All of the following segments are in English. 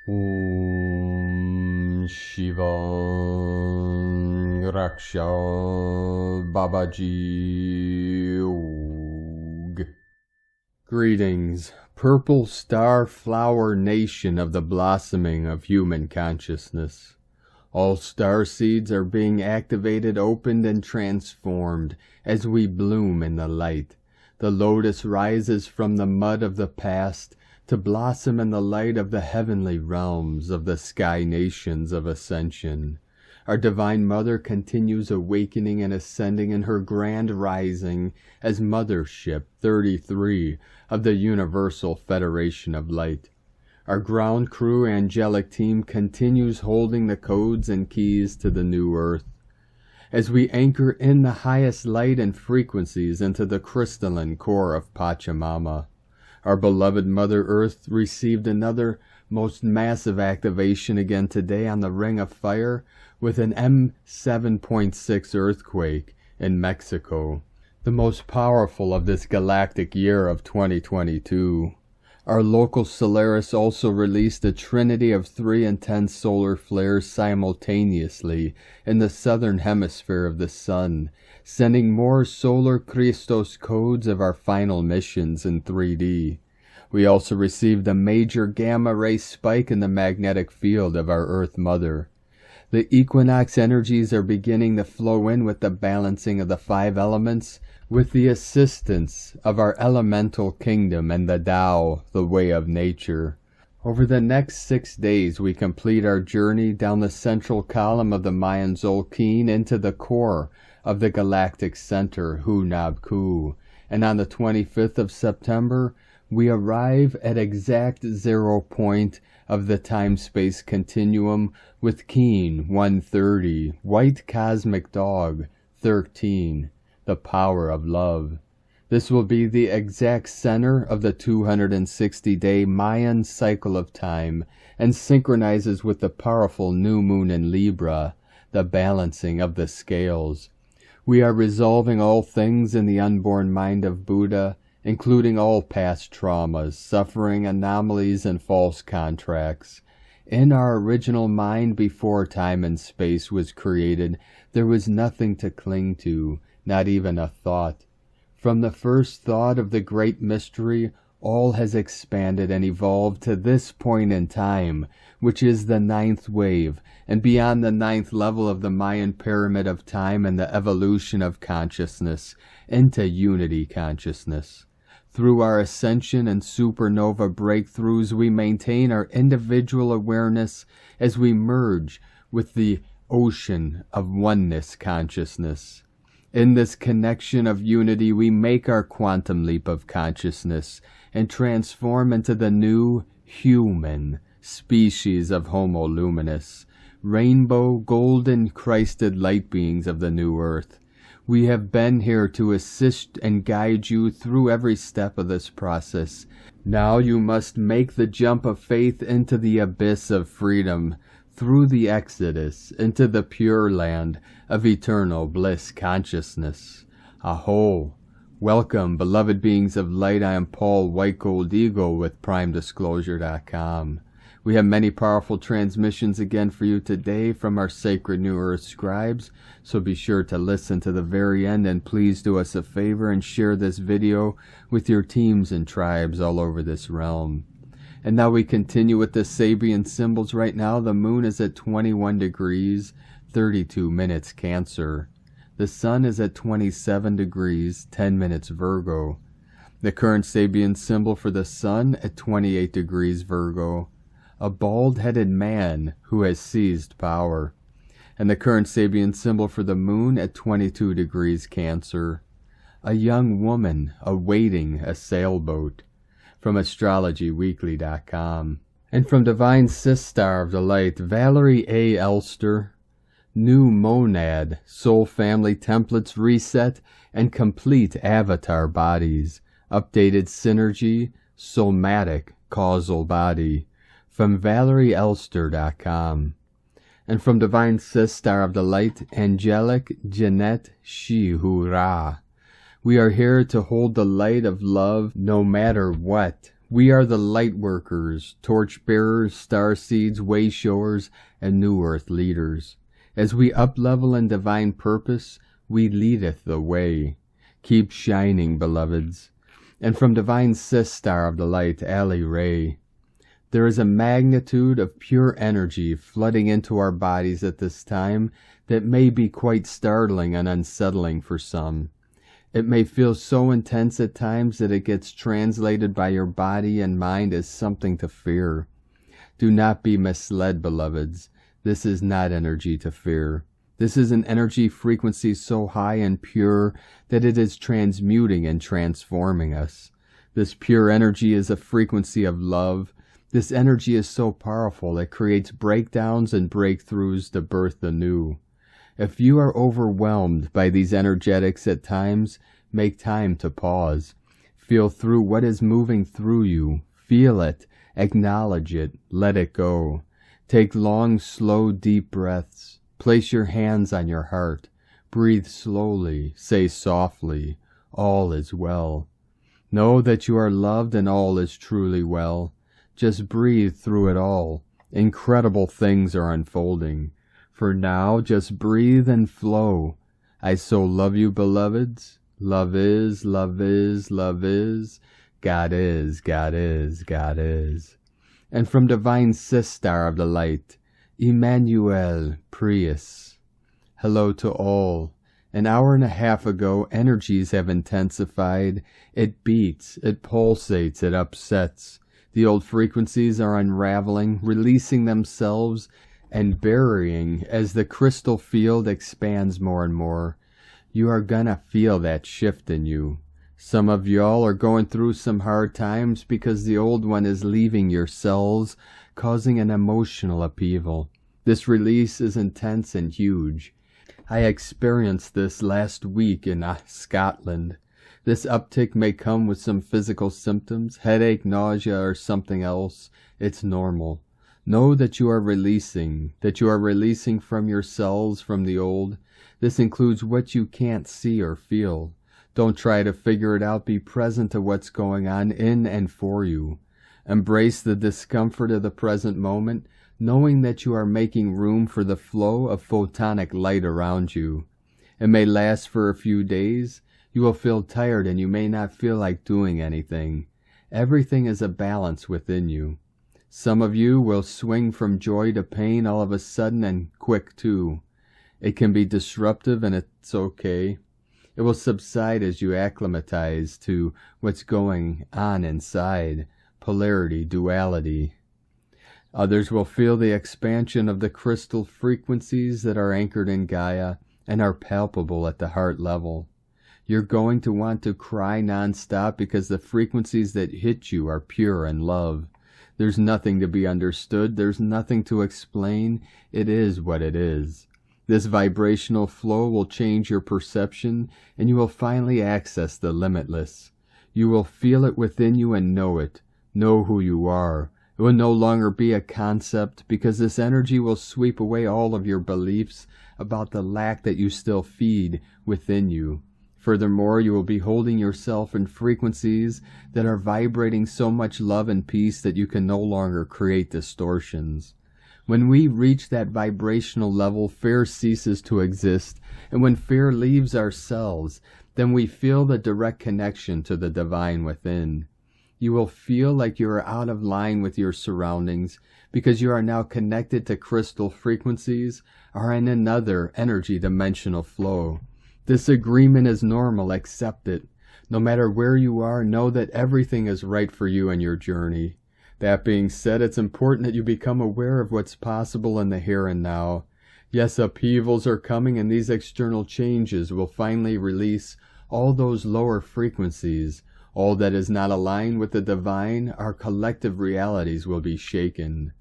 Om Shiva Raksha Babaji Og. Greetings, purple star flower nation of the blossoming of human consciousness. All star seeds are being activated, opened, and transformed as we bloom in the light. The lotus rises from the mud of the past to blossom in the light of the heavenly realms of the sky nations of Ascension. Our Divine Mother continues awakening and ascending in her grand rising as Mothership 33 of the Universal Federation of Light. Our ground crew angelic team continues holding the codes and keys to the new earth. As we anchor in the highest light and frequencies into the crystalline core of Pachamama, our beloved Mother Earth received another most massive activation again today on the Ring of Fire with an M7.6 earthquake in Mexico, the most powerful of this galactic year of 2022. Our local Solaris also released a trinity of 3 intense solar flares simultaneously in the southern hemisphere of the Sun, sending more solar Christos codes of our final missions in 3D. We also received a major gamma ray spike in the magnetic field of our Earth Mother. The Equinox energies are beginning to flow in with the balancing of the 5 elements, with the assistance of our elemental kingdom and the Tao, the way of nature. Over the next 6 days we complete our journey down the central column of the Mayan Zolkin into the core of the galactic center, Hunabku, and on the 25th of September we arrive at exact 0 point of the time-space continuum with Keen 130, White Cosmic Dog 13, the power of love. This will be the exact center of the 260-day Mayan cycle of time and synchronizes with the powerful new moon in Libra, the balancing of the scales. We are resolving all things in the unborn mind of Buddha, including all past traumas, suffering, anomalies, and false contracts. In our original mind before time and space was created, there was nothing to cling to, not even a thought. From the first thought of the great mystery, all has expanded and evolved to this point in time, which is the 9th wave, and beyond the 9th level of the Mayan pyramid of time and the evolution of consciousness into unity consciousness. Through our ascension and supernova breakthroughs, we maintain our individual awareness as we merge with the ocean of oneness consciousness. In this connection of unity, we make our quantum leap of consciousness and transform into the new human species of Homo Luminous, rainbow, golden, Christed light beings of the new earth. We have been here to assist and guide you through every step of this process. Now you must make the jump of faith into the abyss of freedom, through the exodus into the pure land of eternal bliss consciousness. Aho! Welcome, beloved beings of light. I am Paul White Gold Eagle with PrimeDisclosure.com. We have many powerful transmissions again for you today from our sacred New Earth scribes, so be sure to listen to the very end, and please do us a favor and share this video with your teams and tribes all over this realm. And now we continue with the Sabian symbols. Right now the moon is at 21 degrees, 32 minutes Cancer. The sun is at 27 degrees, 10 minutes Virgo. The current Sabian symbol for the sun at 28 degrees Virgo. A bald-headed man who has seized power. And the current Sabian symbol for the moon at 22 degrees Cancer. A young woman awaiting a sailboat. From AstrologyWeekly.com. And from Divine Sistar of the Light, Valerie A. Elster. New Monad, Soul Family Templates Reset and Complete Avatar Bodies. Updated Synergy, Somatic Causal Body. From ValerieElster.com. And from Divine Sistar of the Light, Angelic Jeanette Shihura. We are here to hold the light of love no matter what We are the light workers, torch bearers, star seeds, way showers, and new earth leaders. As we up-level in divine purpose, we leadeth the way. Keep shining, beloveds. And from divine sis star of the light, Ali Ray, there is a magnitude of pure energy flooding into our bodies at this time that may be quite startling and unsettling for some. It may feel so intense at times that it gets translated by your body and mind as something to fear. Do not be misled, beloveds. This is not energy to fear. This is an energy frequency so high and pure that it is transmuting and transforming us. This pure energy is a frequency of love. This energy is so powerful it creates breakdowns and breakthroughs to birth the new. If you are overwhelmed by these energetics at times, make time to pause. Feel through what is moving through you. Feel it. Acknowledge it. Let it go. Take long, slow, deep breaths. Place your hands on your heart. Breathe slowly. Say softly, all is well. Know that you are loved and all is truly well. Just breathe through it all. Incredible things are unfolding. For now, just breathe and flow. I so love you, beloveds. Love is, love is, love is. God is, God is, God is. And from divine sis star of the light, Emmanuel Prius. Hello to all. An hour and a half ago, energies have intensified. It beats, it pulsates, it upsets. The old frequencies are unraveling, releasing themselves, and burying as the crystal field expands more and more. You are gonna feel that shift in you. Some of y'all are going through some hard times because the old one is leaving your cells, causing an emotional upheaval. This release is intense and huge. I experienced this last week in Scotland. This uptick may come with some physical symptoms, headache, nausea, or something else. It's normal. Know that you are releasing from your cells from the old. This includes what you can't see or feel. Don't try to figure it out. Be present to what's going on in and for you. Embrace the discomfort of the present moment, knowing that you are making room for the flow of photonic light around you. It may last for a few days. You will feel tired and you may not feel like doing anything. Everything is a balance within you. Some of you will swing from joy to pain all of a sudden and quick too. It can be disruptive and it's okay. It will subside as you acclimatize to what's going on inside. Polarity, duality. Others will feel the expansion of the crystal frequencies that are anchored in Gaia and are palpable at the heart level. You're going to want to cry nonstop because the frequencies that hit you are pure and love. There's nothing to be understood. There's nothing to explain. It is what it is. This vibrational flow will change your perception, and you will finally access the limitless. You will feel it within you and know it. Know who you are. It will no longer be a concept because this energy will sweep away all of your beliefs about the lack that you still feed within you. Furthermore, you will be holding yourself in frequencies that are vibrating so much love and peace that you can no longer create distortions. When we reach that vibrational level, fear ceases to exist, and when fear leaves our cells, then we feel the direct connection to the divine within. You will feel like you are out of line with your surroundings because you are now connected to crystal frequencies or in another energy dimensional flow. This agreement is normal. Accept it. No matter where you are, know that everything is right for you in your journey. That being said, it's important that you become aware of what's possible in the here and now. Yes, upheavals are coming, and these external changes will finally release all those lower frequencies. All that is not aligned with the divine, our collective realities will be shaken.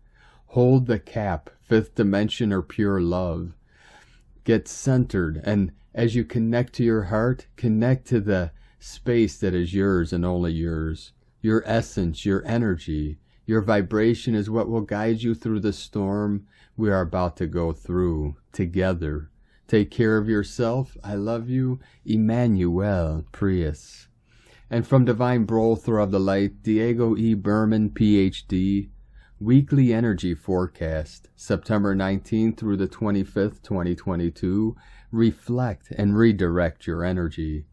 Hold the cap, fifth dimension or pure love. Get centered, and as you connect to your heart, connect to the space that is yours and only yours. Your essence, your energy, your vibration is what will guide you through the storm we are about to go through together. Take care of yourself. I love you. Emmanuel Prius. And from Divine Brother of the Light, Diego E. Berman, Ph.D., Weekly Energy Forecast, September 19th through the 25th, 2022. Reflect and redirect your energy.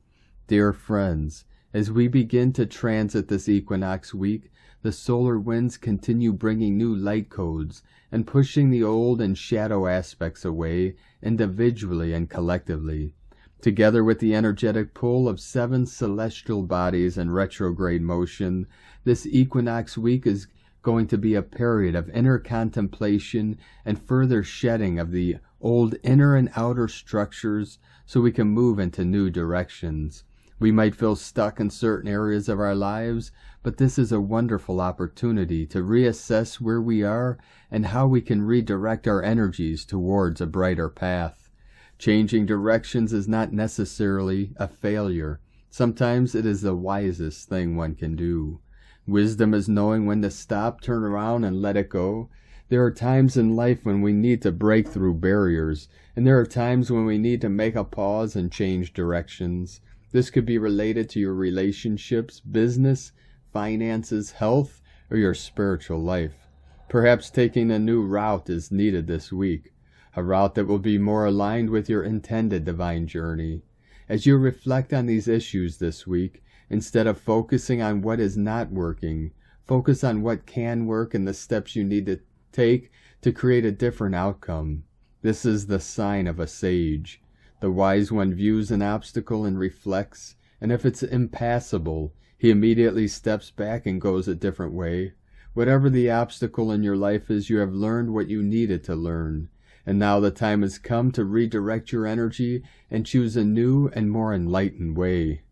Dear friends, as we begin to transit this equinox week, the solar winds continue bringing new light codes and pushing the old and shadow aspects away individually and collectively. Together with the energetic pull of 7 celestial bodies in retrograde motion, this equinox week is going to be a period of inner contemplation and further shedding of the old inner and outer structures so we can move into new directions. We might feel stuck in certain areas of our lives, but this is a wonderful opportunity to reassess where we are and how we can redirect our energies towards a brighter path. Changing directions is not necessarily a failure. Sometimes it is the wisest thing one can do. Wisdom is knowing when to stop, turn around, and let it go. There are times in life when we need to break through barriers, and there are times when we need to make a pause and change directions. This could be related to your relationships, business, finances, health, or your spiritual life. Perhaps taking a new route is needed this week, a route that will be more aligned with your intended divine journey. As you reflect on these issues this week, instead of focusing on what is not working, focus on what can work and the steps you need to take to create a different outcome. This is the sign of a sage. The wise one views an obstacle and reflects, and if it's impassable, he immediately steps back and goes a different way. Whatever the obstacle in your life is, you have learned what you needed to learn, and now the time has come to redirect your energy and choose a new and more enlightened way.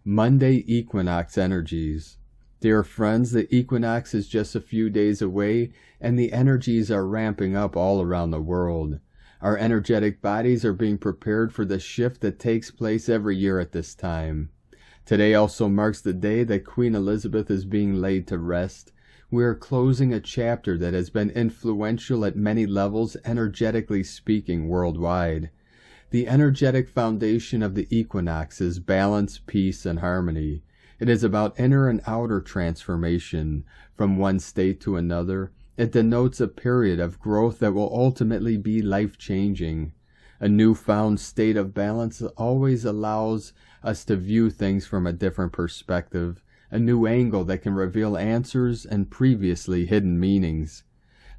Monday Equinox Energies. Dear friends, the equinox is just a few days away, and the energies are ramping up all around the world. Our energetic bodies are being prepared for the shift that takes place every year at this time. Today also marks the day that Queen Elizabeth is being laid to rest. We are closing a chapter that has been influential at many levels, energetically speaking, worldwide. The energetic foundation of the equinox is balance, peace, and harmony. It is about inner and outer transformation from one state to another. It denotes a period of growth that will ultimately be life-changing. A newfound state of balance always allows us to view things from a different perspective, a new angle that can reveal answers and previously hidden meanings.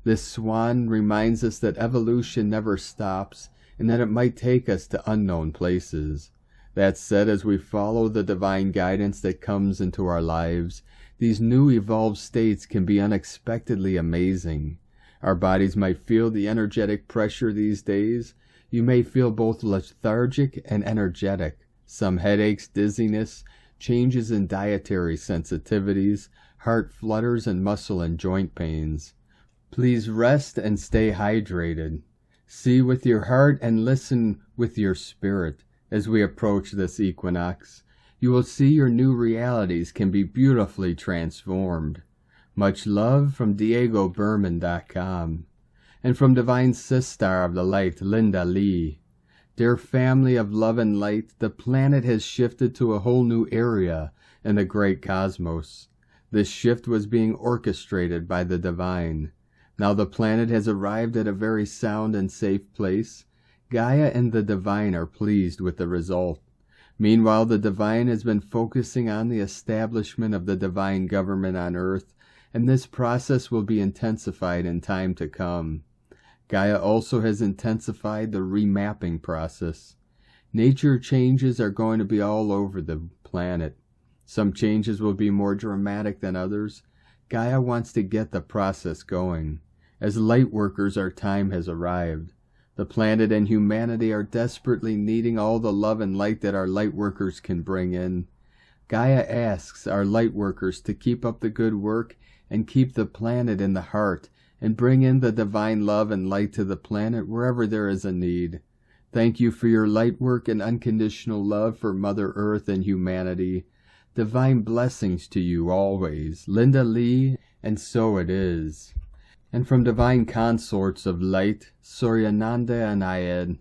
This swan reminds us that evolution never stops, and that it might take us to unknown places. That said, as we follow the divine guidance that comes into our lives, these new evolved states can be unexpectedly amazing. Our bodies might feel the energetic pressure these days. You may feel both lethargic and energetic, some headaches, dizziness, changes in dietary sensitivities, heart flutters, and muscle and joint pains. Please rest and stay hydrated. See with your heart and listen with your spirit as we approach this equinox. You will see your new realities can be beautifully transformed. Much love from DiegoBerman.com. And from Divine Sister of the Light, Linda Lee. Dear family of love and light, the planet has shifted to a whole new area in the great cosmos. This shift was being orchestrated by the divine. Now the planet has arrived at a very sound and safe place. Gaia and the divine are pleased with the result. Meanwhile, the divine has been focusing on the establishment of the divine government on Earth, and this process will be intensified in time to come. Gaia also has intensified the remapping process. Nature changes are going to be all over the planet. Some changes will be more dramatic than others. Gaia wants to get the process going. As light workers, our time has arrived. The planet and humanity are desperately needing all the love and light that our light workers can bring in. Gaia asks our light workers to keep up the good work and keep the planet in the heart and bring in the divine love and light to the planet wherever there is a need. Thank you for your light work and unconditional love for Mother Earth and humanity. Divine blessings to you always. Linda Lee, and so it is. And from Divine Consorts of Light, Suryananda and Ayed.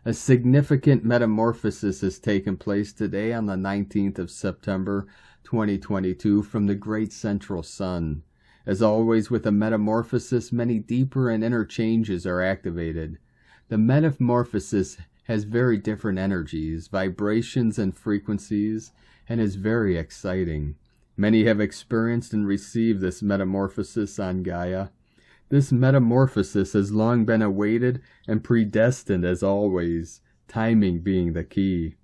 A significant metamorphosis has taken place today on the 19th of September 2022 from the great central sun. As always with a metamorphosis, many deeper and inner changes are activated. The metamorphosis has very different energies, vibrations, and frequencies, and is very exciting. Many have experienced and received this metamorphosis on Gaia. This metamorphosis has long been awaited and predestined as always, timing being the key.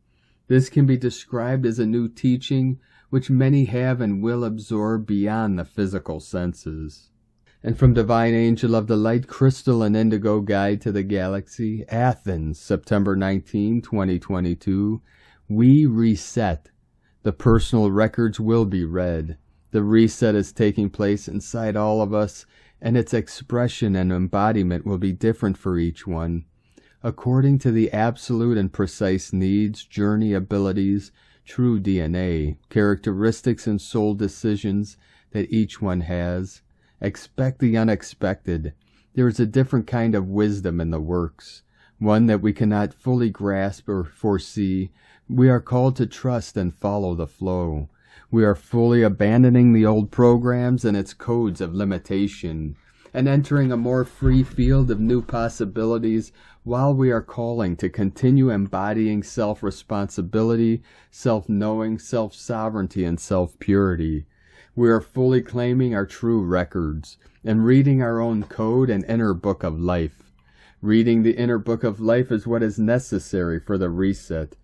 This can be described as a new teaching which many have and will absorb beyond the physical senses. And from Divine Angel of the Light, Crystal and Indigo Guide to the Galaxy, Athens, September 19, 2022, we reset. The personal records will be read. The reset is taking place inside all of us, and its expression and embodiment will be different for each one, according to the absolute and precise needs, journey, abilities, true DNA, characteristics, and soul decisions that each one has. Expect the unexpected. There is a different kind of wisdom in the works, one that we cannot fully grasp or foresee. We are called to trust and follow the flow. We are fully abandoning the old programs and its codes of limitation, and entering a more free field of new possibilities while we are calling to continue embodying self-responsibility, self-knowing, self-sovereignty, and self-purity. We are fully claiming our true records and reading our own code and inner book of life. Reading the inner book of life is what is necessary for the reset.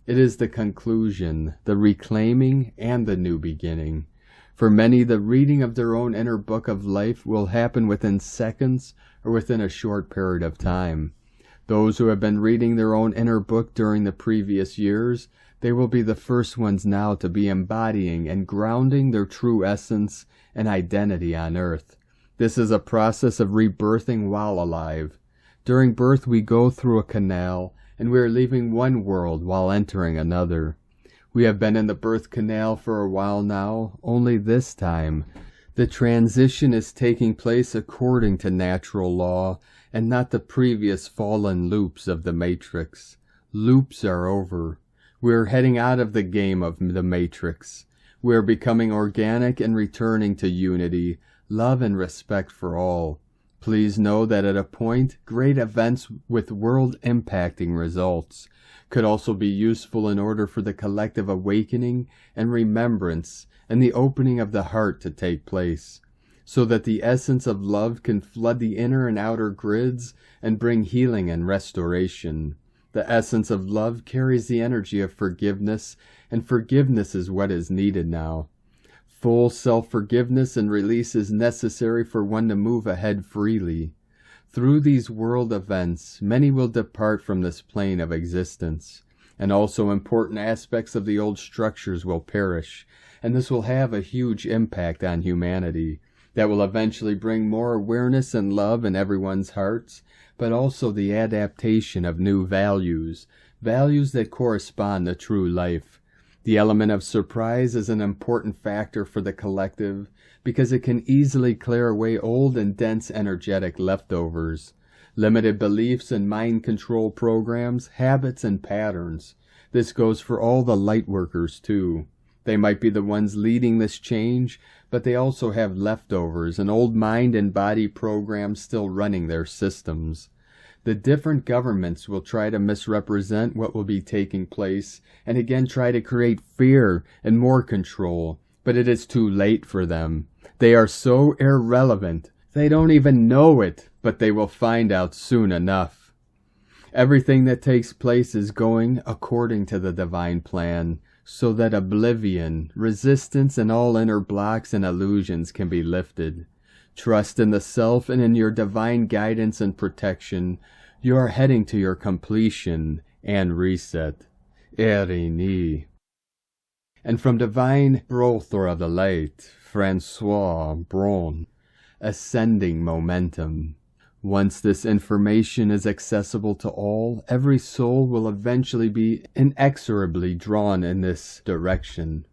It is the conclusion, the reclaiming, and the new beginning. For many, the reading of their own inner book of life will happen within seconds or within a short period of time. Those who have been reading their own inner book during the previous years, they will be the first ones now to be embodying and grounding their true essence and identity on earth. This is a process of rebirthing while alive. During birth, we go through a canal, and we are leaving one world while entering another. We have been in the birth canal for a while now, only this time the transition is taking place according to natural law and not the previous fallen loops of the Matrix. Loops are over. We are heading out of the game of the Matrix. We are becoming organic and returning to unity, love, and respect for all. Please know that at a point, great events with world-impacting results could also be useful in order for the collective awakening and remembrance and the opening of the heart to take place, so that the essence of love can flood the inner and outer grids and bring healing and restoration. The essence of love carries the energy of forgiveness, and forgiveness is what is needed now. Full self-forgiveness and release is necessary for one to move ahead freely. Through these world events, many will depart from this plane of existence, and also important aspects of the old structures will perish, and this will have a huge impact on humanity that will eventually bring more awareness and love in everyone's hearts, but also the adaptation of new values, values that correspond to true life. The element of surprise is an important factor for the collective because it can easily clear away old and dense energetic leftovers, limited beliefs and mind control programs, habits, and patterns. This goes for all the light workers too. They might be the ones leading this change, but they also have leftovers and old mind and body programs still running their systems. The different governments will try to misrepresent what will be taking place and again try to create fear and more control, but it is too late for them. They are so irrelevant. They don't even know it, but they will find out soon enough. Everything that takes place is going according to the divine plan, so that oblivion, resistance, and all inner blocks and illusions can be lifted. Trust in the self and in your divine guidance and protection. You are heading to your completion and reset. Erini. And from Divine Brother of the Light, Francois Braun, Ascending Momentum. Once this information is accessible to all, every soul will eventually be inexorably drawn in this direction.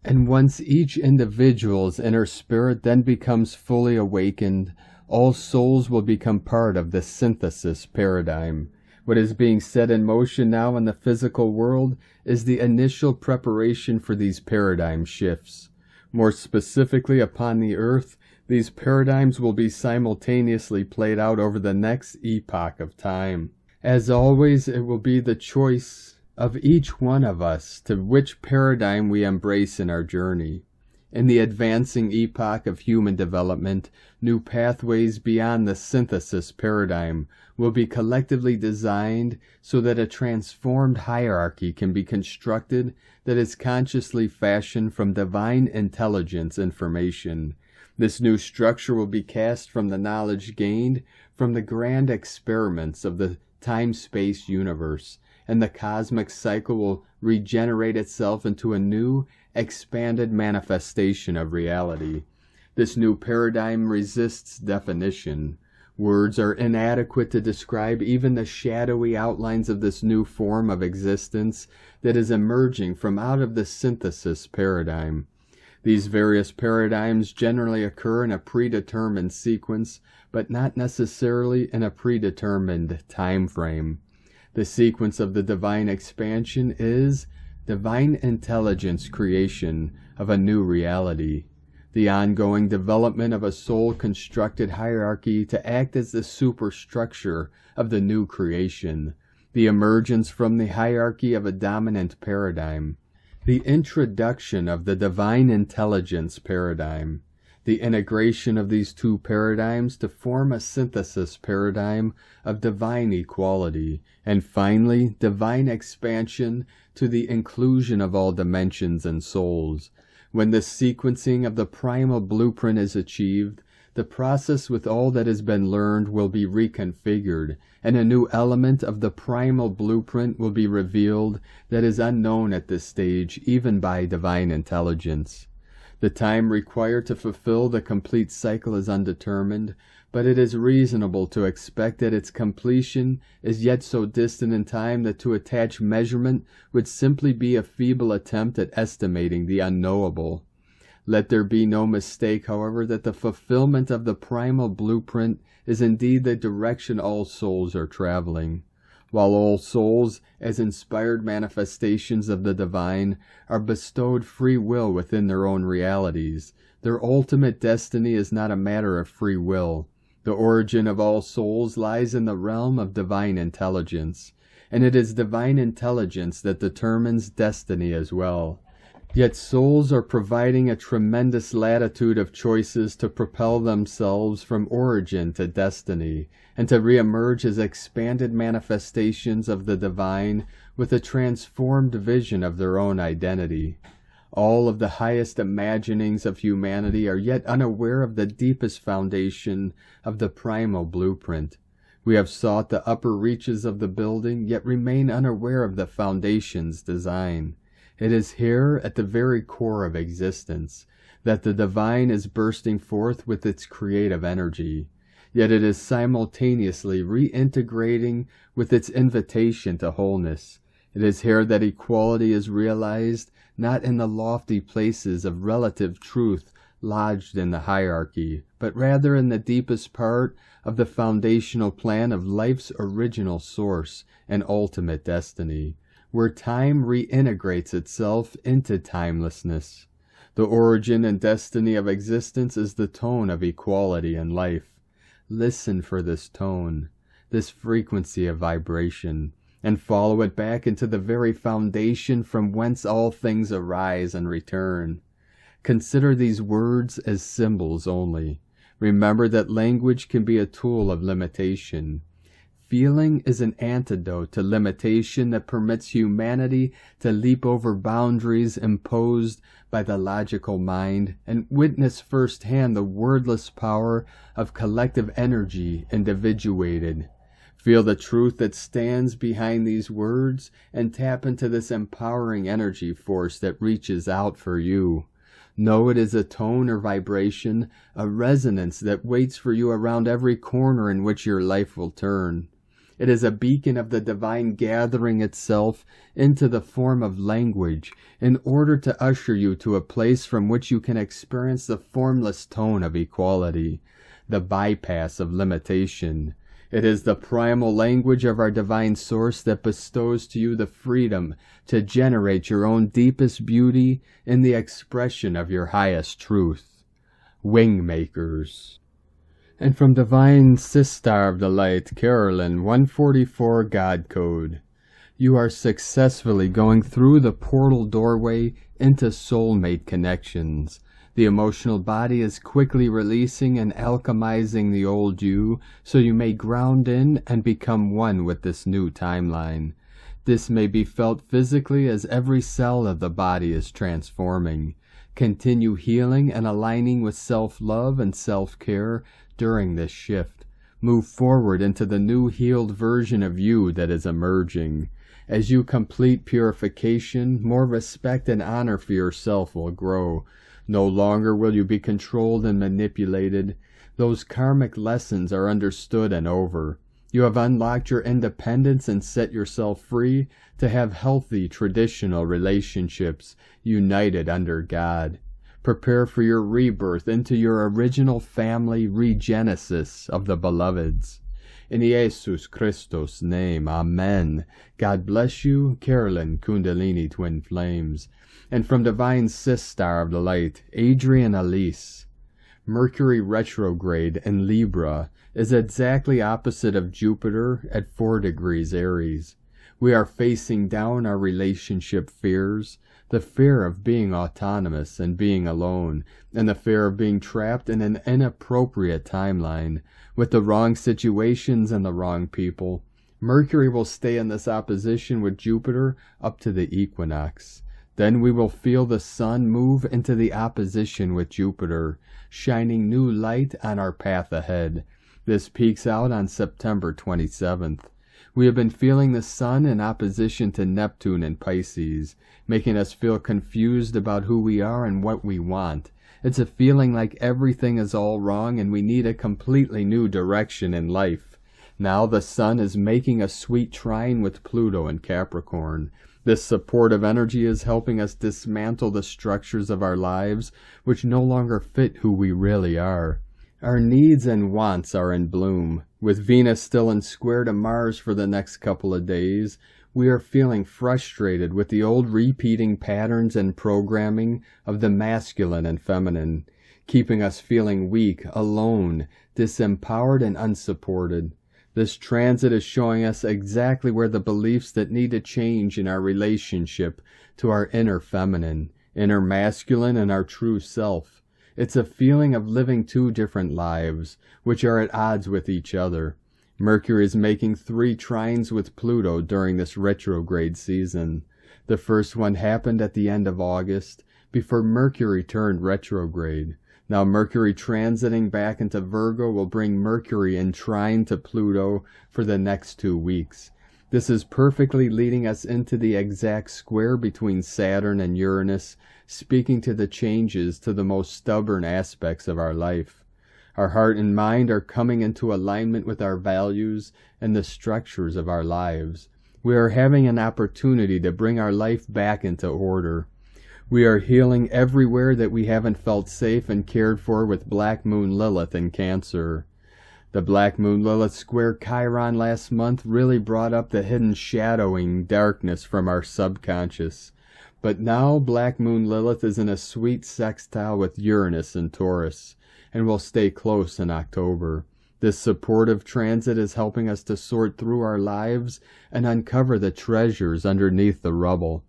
And once each individual's inner spirit then becomes fully awakened, all souls will become part of this synthesis paradigm, What is being set in motion now in the physical world is the initial preparation for these paradigm shifts. More specifically, upon the earth, these paradigms will be simultaneously played out over the next epoch of time. As always, it will be the choice of each one of us to which paradigm we embrace in our journey. In the advancing epoch of human development, new pathways beyond the synthesis paradigm will be collectively designed so that a transformed hierarchy can be constructed that is consciously fashioned from divine intelligence information. This new structure will be cast from the knowledge gained from the grand experiments of the time-space universe, and the cosmic cycle will regenerate itself into a new, expanded manifestation of reality. This new paradigm resists definition. Words are inadequate to describe even the shadowy outlines of this new form of existence that is emerging from out of the synthesis paradigm. These various paradigms generally occur in a predetermined sequence, but not necessarily in a predetermined time frame. The sequence of the divine expansion is divine intelligence creation of a new reality, the ongoing development of a soul-constructed hierarchy to act as the superstructure of the new creation, the emergence from the hierarchy of a dominant paradigm, the introduction of the divine intelligence paradigm, the integration of these two paradigms to form a synthesis paradigm of divine equality, and finally, divine expansion to the inclusion of all dimensions and souls. When this sequencing of the primal blueprint is achieved, the process with all that has been learned will be reconfigured, and a new element of the primal blueprint will be revealed that is unknown at this stage even by divine intelligence. The time required to fulfill the complete cycle is undetermined, but it is reasonable to expect that its completion is yet so distant in time that to attach measurement would simply be a feeble attempt at estimating the unknowable. Let there be no mistake, however, that the fulfillment of the primal blueprint is indeed the direction all souls are traveling. While all souls, as inspired manifestations of the divine, are bestowed free will within their own realities, their ultimate destiny is not a matter of free will. The origin of all souls lies in the realm of divine intelligence, and it is divine intelligence that determines destiny as well. Yet souls are providing a tremendous latitude of choices to propel themselves from origin to destiny, and to reemerge as expanded manifestations of the divine with a transformed vision of their own identity. All of the highest imaginings of humanity are yet unaware of the deepest foundation of the primal blueprint. We have sought the upper reaches of the building, yet remain unaware of the foundation's design. It is here, at the very core of existence, that the divine is bursting forth with its creative energy. Yet it is simultaneously reintegrating with its invitation to wholeness. It is here that equality is realized, not in the lofty places of relative truth lodged in the hierarchy, but rather in the deepest part of the foundational plan of life's original source and ultimate destiny, where time reintegrates itself into timelessness. The origin and destiny of existence is the tone of equality in life. Listen for this tone, this frequency of vibration, and follow it back into the very foundation from whence all things arise and return. Consider these words as symbols only. Remember that language can be a tool of limitation. Feeling is an antidote to limitation that permits humanity to leap over boundaries imposed by the logical mind and witness firsthand the wordless power of collective energy individuated. Feel the truth that stands behind these words and tap into this empowering energy force that reaches out for you. Know it is a tone or vibration, a resonance that waits for you around every corner in which your life will turn. It is a beacon of the divine gathering itself into the form of language in order to usher you to a place from which you can experience the formless tone of equality, the bypass of limitation. It is the primal language of our divine source that bestows to you the freedom to generate your own deepest beauty in the expression of your highest truth. Wingmakers. And from Divine Sistar of the Light, Carolyn, 144 God Code. You are successfully going through the portal doorway into soulmate connections. The emotional body is quickly releasing and alchemizing the old you, so you may ground in and become one with this new timeline. This may be felt physically as every cell of the body is transforming. Continue healing and aligning with self-love and self-care during this shift. Move forward into the new healed version of you that is emerging. As you complete purification, more respect and honor for yourself will grow. No longer will you be controlled and manipulated. Those karmic lessons are understood and over. You have unlocked your independence and set yourself free to have healthy traditional relationships united under God. Prepare for your rebirth into your original family regenesis of the beloveds. In Jesus Christos' name, Amen. God bless you, Carolyn Kundalini Twin Flames. And from Divine Sistar of the Light, Adrian Elyse. Mercury retrograde in Libra is exactly opposite of Jupiter at 4 degrees Aries. We are facing down our relationship fears, the fear of being autonomous and being alone, and the fear of being trapped in an inappropriate timeline, with the wrong situations and the wrong people. Mercury will stay in this opposition with Jupiter up to the equinox. Then we will feel the sun move into the opposition with Jupiter, shining new light on our path ahead. This peaks out on September 27th. We have been feeling the sun in opposition to Neptune in Pisces, making us feel confused about who we are and what we want. It's a feeling like everything is all wrong and we need a completely new direction in life. Now the sun is making a sweet trine with Pluto in Capricorn. This supportive energy is helping us dismantle the structures of our lives which no longer fit who we really are. Our needs and wants are in bloom. With Venus still in square to Mars for the next couple of days, we are feeling frustrated with the old repeating patterns and programming of the masculine and feminine, keeping us feeling weak, alone, disempowered, and unsupported. This transit is showing us exactly where the beliefs that need to change in our relationship to our inner feminine, inner masculine, and our true self. It's a feeling of living 2 different lives, which are at odds with each other. Mercury is making 3 trines with Pluto during this retrograde season. The first one happened at the end of August, before Mercury turned retrograde. Now Mercury transiting back into Virgo will bring Mercury in trine to Pluto for the next 2 weeks. This is perfectly leading us into the exact square between Saturn and Uranus, speaking to the changes to the most stubborn aspects of our life. Our heart and mind are coming into alignment with our values and the structures of our lives. We are having an opportunity to bring our life back into order. We are healing everywhere that we haven't felt safe and cared for with Black Moon Lilith in Cancer. The Black Moon Lilith square Chiron last month really brought up the hidden shadowing darkness from our subconscious. But now Black Moon Lilith is in a sweet sextile with Uranus in Taurus, and will stay close in October. This supportive transit is helping us to sort through our lives and uncover the treasures underneath the rubble.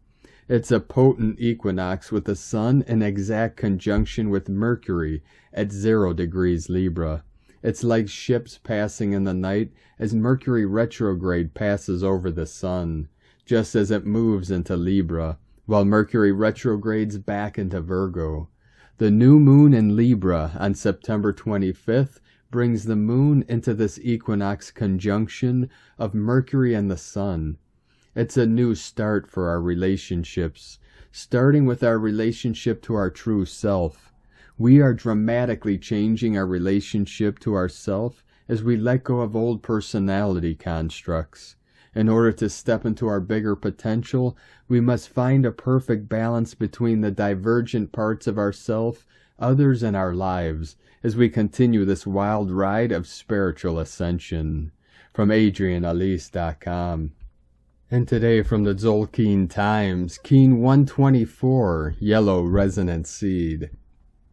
It's a potent equinox with the sun in exact conjunction with Mercury at 0 degrees Libra. It's like ships passing in the night as Mercury retrograde passes over the sun, just as it moves into Libra, while Mercury retrogrades back into Virgo. The new moon in Libra on September 25th brings the moon into this equinox conjunction of Mercury and the sun. It's a new start for our relationships, starting with our relationship to our true self. We are dramatically changing our relationship to ourself as we let go of old personality constructs. In order to step into our bigger potential, we must find a perfect balance between the divergent parts of ourself, others, and our lives as we continue this wild ride of spiritual ascension. from AdrianElyse.com. And today from the Zolkin Times, Keen 124, Yellow Resonant Seed.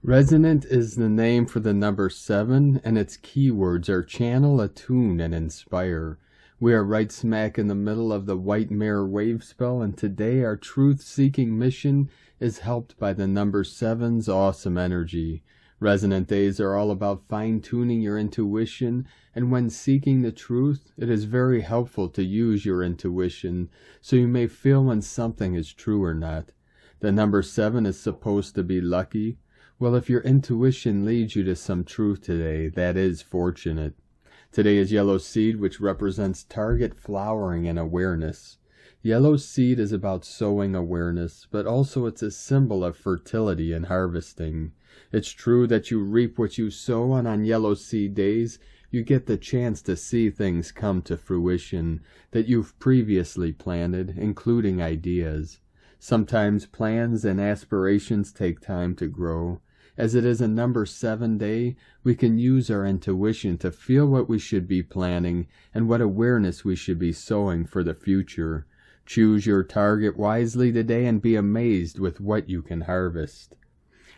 Resonant is the name for the number 7, and its keywords are channel, attune, and inspire. We are right smack in the middle of the white mirror wave spell, and today our truth-seeking mission is helped by the number 7's awesome energy. Resonant days are all about fine-tuning your intuition, and when seeking the truth, it is very helpful to use your intuition so you may feel when something is true or not. The number 7 is supposed to be lucky. Well, if your intuition leads you to some truth today, that is fortunate. Today is yellow seed, which represents target flowering and awareness. Yellow seed is about sowing awareness, but also it's a symbol of fertility and harvesting. It's true that you reap what you sow, and on yellow seed days, you get the chance to see things come to fruition that you've previously planted, including ideas. Sometimes plans and aspirations take time to grow. As it is a number 7 day, we can use our intuition to feel what we should be planning and what awareness we should be sowing for the future. Choose your target wisely today and be amazed with what you can harvest.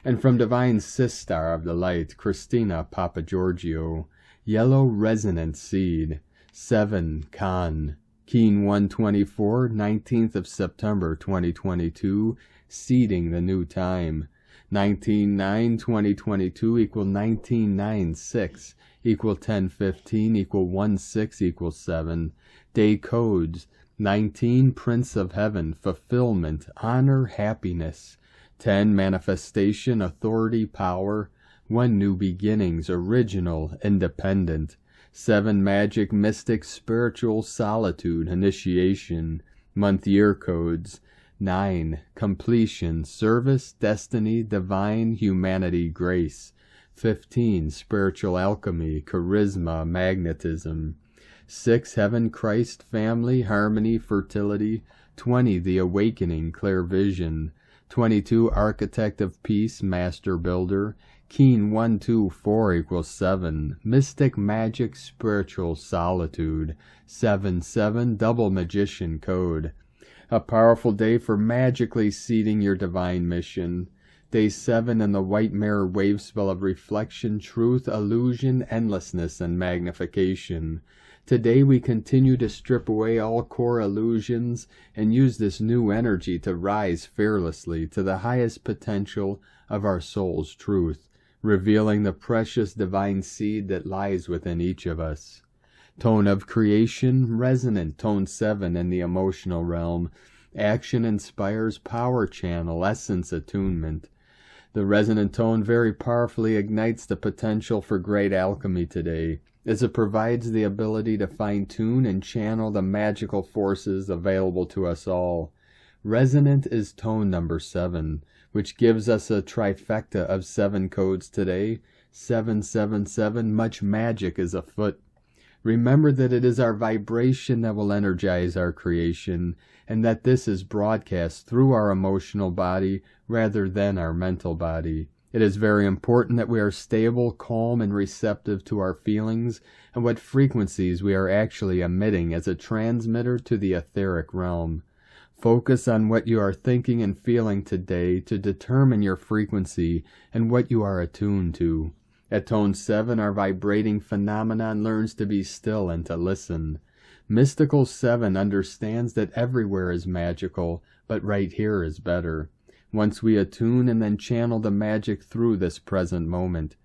And from Divine Sistar of the Light, Christina Papagiorgio, Yellow Resonant Seed, 7 Khan, Keen 124, 19th of September 2022, seeding the new time. 19-9-2022 equal 19-9-6 equal 10-15 equal 1-6 equal 7. Day codes 19 Prince of Heaven, fulfillment, honor, happiness. 10 manifestation, authority, power. 1 new beginnings, original, independent. 7 magic, mystic, spiritual, solitude, initiation. Month year codes 9 completion, service, destiny, divine, humanity, grace. 15 spiritual alchemy, charisma, magnetism. 6 heaven, Christ, family, harmony, fertility. 20 the awakening, clear vision. 22 architect of peace, master builder. Keen 124 equals 7 mystic, magic, spiritual, solitude. 7-7 double magician code. A powerful day for magically seeding your divine mission. Day 7 in the white mirror wave spell of reflection, truth, illusion, endlessness, and magnification. Today we continue to strip away all core illusions and use this new energy to rise fearlessly to the highest potential of our soul's truth, revealing the precious divine seed that lies within each of us. Tone of creation, resonant, tone 7 in the emotional realm. Action inspires, power channel, essence attunement. The resonant tone very powerfully ignites the potential for great alchemy today, as it provides the ability to fine-tune and channel the magical forces available to us all. Resonant is tone number 7, which gives us a trifecta of 7 codes today. 777, much magic is afoot. Remember that it is our vibration that will energize our creation, and that this is broadcast through our emotional body rather than our mental body. It is very important that we are stable, calm, and receptive to our feelings and what frequencies we are actually emitting as a transmitter to the etheric realm. Focus on what you are thinking and feeling today to determine your frequency and what you are attuned to. At tone 7, our vibrating phenomenon learns to be still and to listen. Mystical 7 understands that everywhere is magical, but right here is better. Once we attune and then channel the magic through this present moment.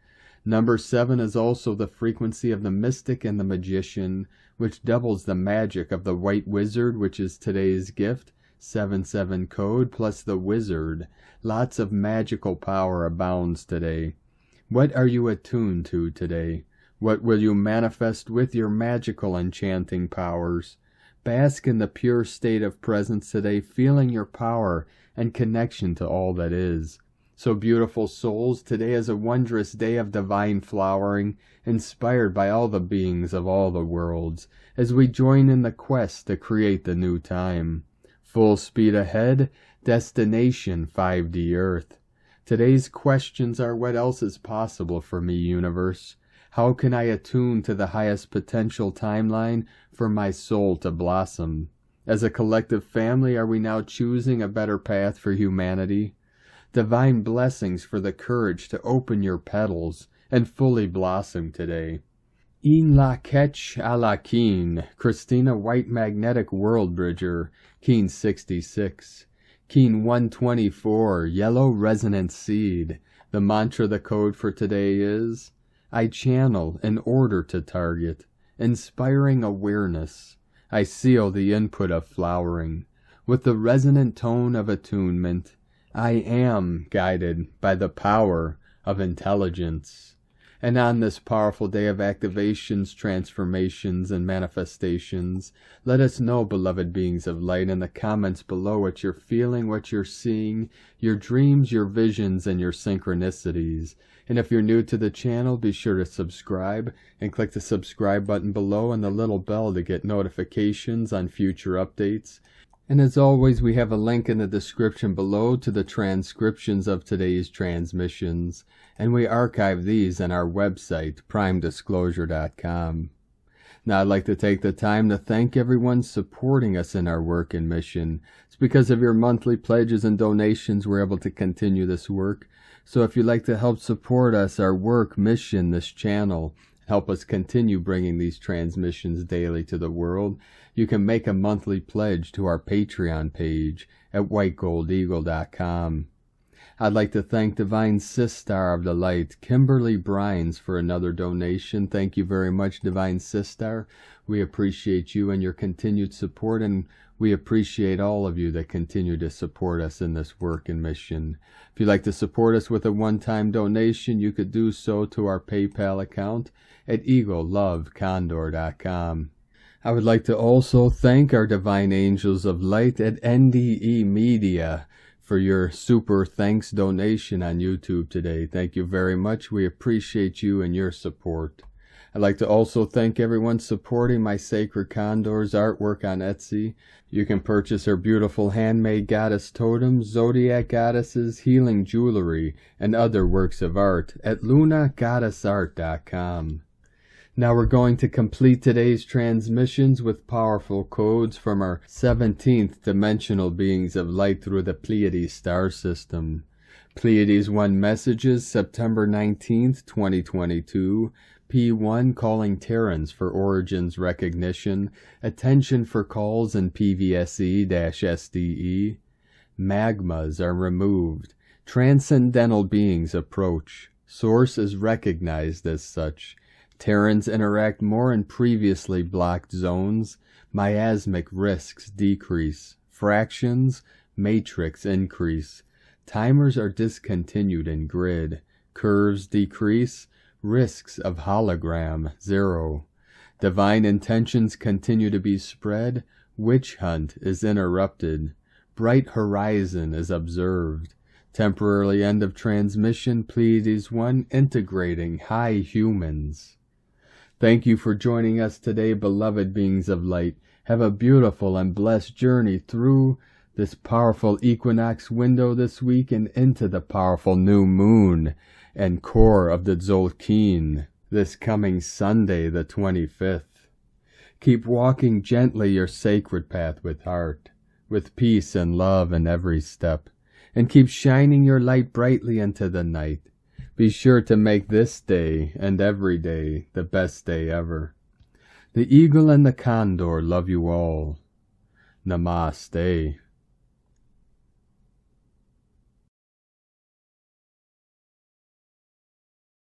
Number 7 is also the frequency of the mystic and the magician, which doubles the magic of the white wizard, which is today's gift. 7-7 code plus the wizard. Lots of magical power abounds today. What are you attuned to today? What will you manifest with your magical enchanting powers? Bask in the pure state of presence today, feeling your power and connection to all that is. So beautiful souls, today is a wondrous day of divine flowering, inspired by all the beings of all the worlds, as we join in the quest to create the new time. Full speed ahead, destination 5D Earth. Today's questions are, what else is possible for me, universe? How can I attune to the highest potential timeline for my soul to blossom? As a collective family, are we now choosing a better path for humanity? Divine blessings for the courage to open your petals and fully blossom today. In la ketch a la keen, Christina White Magnetic World Bridger, Keen 66. Keen 124, Yellow Resonant Seed. The mantra, the code for today is, I channel in order to target, inspiring awareness. I seal the input of flowering. With the resonant tone of attunement, I am guided by the power of intelligence. And on this powerful day of activations, transformations, and manifestations, let us know, beloved beings of light, in the comments below what you're feeling, what you're seeing, your dreams, your visions, and your synchronicities. And if you're new to the channel, be sure to subscribe and click the subscribe button below and the little bell to get notifications on future updates. And as always, we have a link in the description below to the transcriptions of today's transmissions, and we archive these on our website, primedisclosure.com. Now, I'd like to take the time to thank everyone supporting us in our work and mission. It's because of your monthly pledges and donations we're able to continue this work. So if you'd like to help support us, our work, mission, this channel, help us continue bringing these transmissions daily to the world, you can make a monthly pledge to our Patreon page at whitegoldeagle.com. I'd like to thank Divine Sistar of the Light, Kimberly Brines, for another donation. Thank you very much, Divine Sistar. We appreciate you and your continued support, and we appreciate all of you that continue to support us in this work and mission. If you'd like to support us with a one-time donation, you could do so to our PayPal account at eaglelovecondor.com. I would like to also thank our Divine Angels of Light at NDE Media for your super thanks donation on YouTube today. Thank you very much. We appreciate you and your support. I'd like to also thank everyone supporting my Sacred Condors artwork on Etsy. You can purchase her beautiful handmade goddess totems, zodiac goddesses, healing jewelry, and other works of art at lunagoddessart.com. Now we're going to complete today's transmissions with powerful codes from our 17th dimensional beings of light through the Pleiades star system. Pleiades 1 messages, September 19th, 2022. P1 calling Terrans for origins recognition. Attention for calls in PVSE-SDE. Magmas are removed. Transcendental beings approach. Source is recognized as such. Terrans interact more in previously blocked zones. Miasmic risks decrease. Fractions, matrix increase. Timers are discontinued in grid. Curves decrease. Risks of hologram 0. Divine intentions continue to be spread. Witch hunt is interrupted. Bright horizon is observed. Temporarily end of transmission. Pleiades 1 integrating high humans. Thank you for joining us today, beloved beings of light. Have a beautiful and blessed journey through this powerful equinox window this week and into the powerful new moon and core of the Zolkin this coming Sunday, the 25th. Keep walking gently your sacred path with heart, with peace and love in every step, and keep shining your light brightly into the night. Be sure to make this day and every day the best day ever. The eagle and the condor love you all. Namaste.